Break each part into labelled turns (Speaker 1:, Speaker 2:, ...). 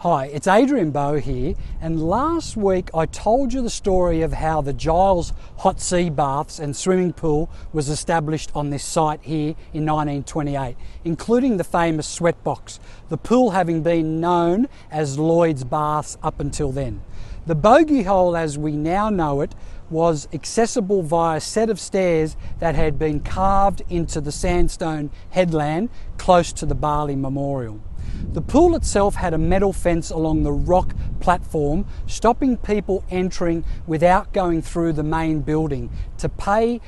Speaker 1: Hi, it's Adrian Bow here, and last week I told you the story of how the Giles hot sea baths and swimming pool was established on this site here in 1928, including the famous sweatbox, the pool having been known as Lloyd's baths up until then. The Bogey Hole as we now know it was accessible via a set of stairs that had been carved into the sandstone headland close to the Barley Memorial. The pool itself had a metal fence along the rock platform, stopping people entering without going through the main building. To pay,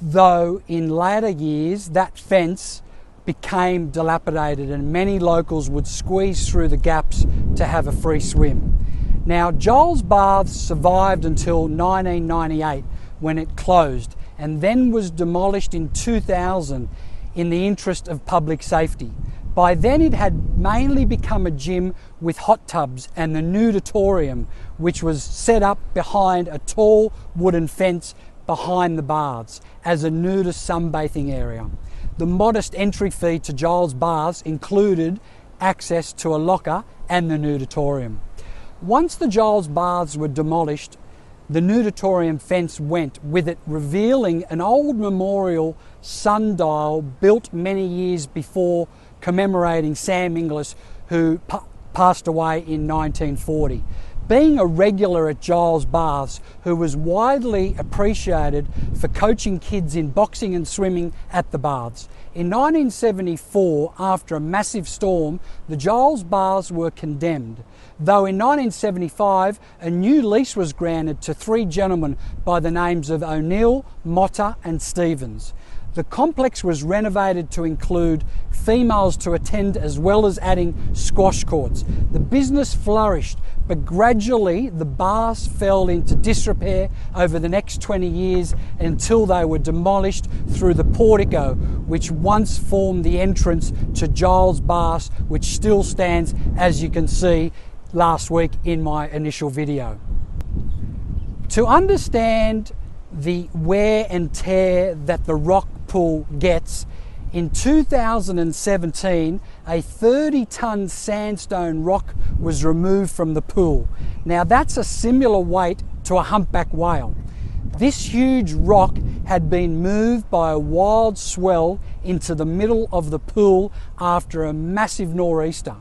Speaker 1: though, in later years, that fence became dilapidated and many locals would squeeze through the gaps to have a free swim. Now, Giles Baths survived until 1998 when it closed and then was demolished in 2000 in the interest of public safety. By then it had mainly become a gym with hot tubs and the nudatorium, which was set up behind a tall wooden fence behind the baths as a nudist sunbathing area. The modest entry fee to Giles Baths included access to a locker and the nudatorium. Once the Giles Baths were demolished, the nudatorium fence went with it, revealing an old memorial sundial built many years before, commemorating Sam Inglis, who passed away in 1940. Being a regular at Giles Baths, who was widely appreciated for coaching kids in boxing and swimming at the baths. In 1974, after a massive storm, the Giles Baths were condemned, though in 1975 a new lease was granted to three gentlemen by the names of O'Neill, Motta and Stevens. The complex was renovated to include females to attend as well as adding squash courts. The business flourished, but gradually the baths fell into disrepair over the next 20 years until they were demolished through the portico, which once formed the entrance to Giles Baths, which still stands, as you can see last week in my initial video. To understand the wear and tear that the rock pool gets, in 2017 a 30-ton sandstone rock was removed from the pool. Now that's a similar weight to a humpback whale. This huge rock had been moved by a wild swell into the middle of the pool after a massive nor'easter.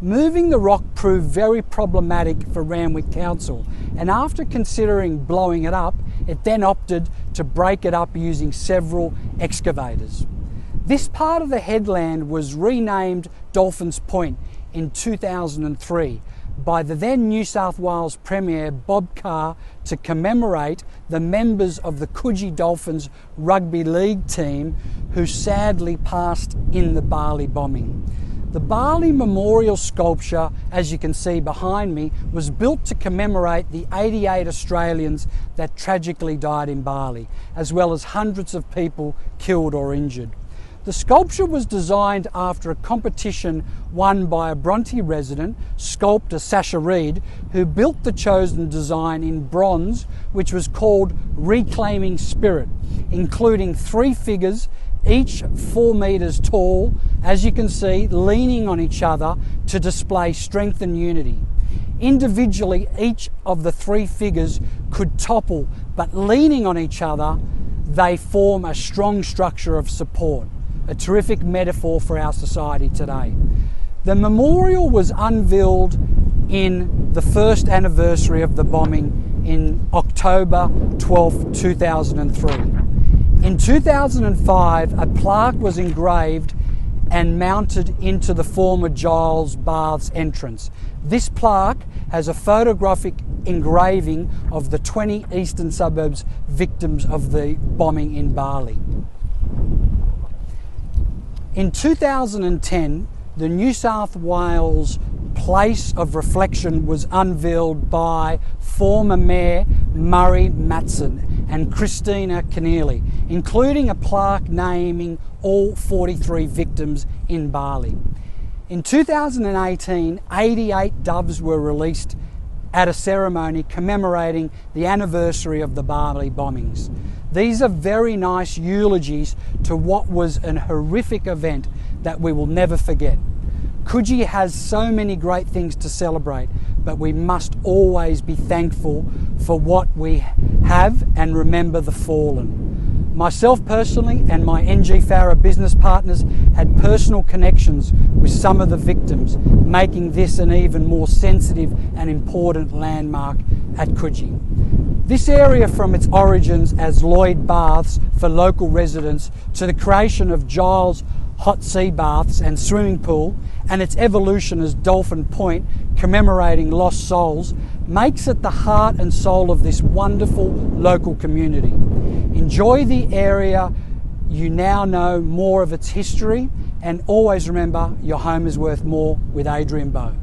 Speaker 1: Moving the rock proved very problematic for Randwick Council, and after considering blowing it up, it then opted to break it up using several excavators. This part of the headland was renamed Dolphin Point in 2003 by the then New South Wales Premier Bob Carr to commemorate the members of the Coogee Dolphins rugby league team who sadly passed in the Barley bombing. The Barley Memorial sculpture, as you can see behind me, was built to commemorate the 88 Australians that tragically died in Barley, as well as hundreds of people killed or injured. The sculpture was designed after a competition won by a Bronte resident, sculptor Sasha Reed, who built the chosen design in bronze, which was called Reclaiming Spirit, including three figures, each 4 meters tall, as you can see, leaning on each other to display strength and unity. Individually, each of the three figures could topple, but leaning on each other, they form a strong structure of support, a terrific metaphor for our society today. The memorial was unveiled in the first anniversary of the bombing in October 12, 2003. In 2005, a plaque was engraved and mounted into the former Giles Baths entrance. This plaque has a photographic engraving of the 20 eastern suburbs victims of the bombing in Barley. In 2010, the New South Wales Place of Reflection was unveiled by former Mayor Murray Matson and Christina Keneally, including a plaque naming all 43 victims in Barley. In 2018, 88 doves were released at a ceremony commemorating the anniversary of the Barley bombings. These are very nice eulogies to what was an horrific event that we will never forget. Coogee has so many great things to celebrate, but we must always be thankful for what we have and remember the fallen. Myself personally and my NG Farah business partners had personal connections with some of the victims, making this an even more sensitive and important landmark at Coogee. This area, from its origins as Lloyd baths for local residents to the creation of Giles hot sea baths and swimming pool, and its evolution as Dolphin Point, commemorating lost souls, makes it the heart and soul of this wonderful local community. Enjoy the area. You now know more of its history, and always remember your home is worth more with Adrian Bow.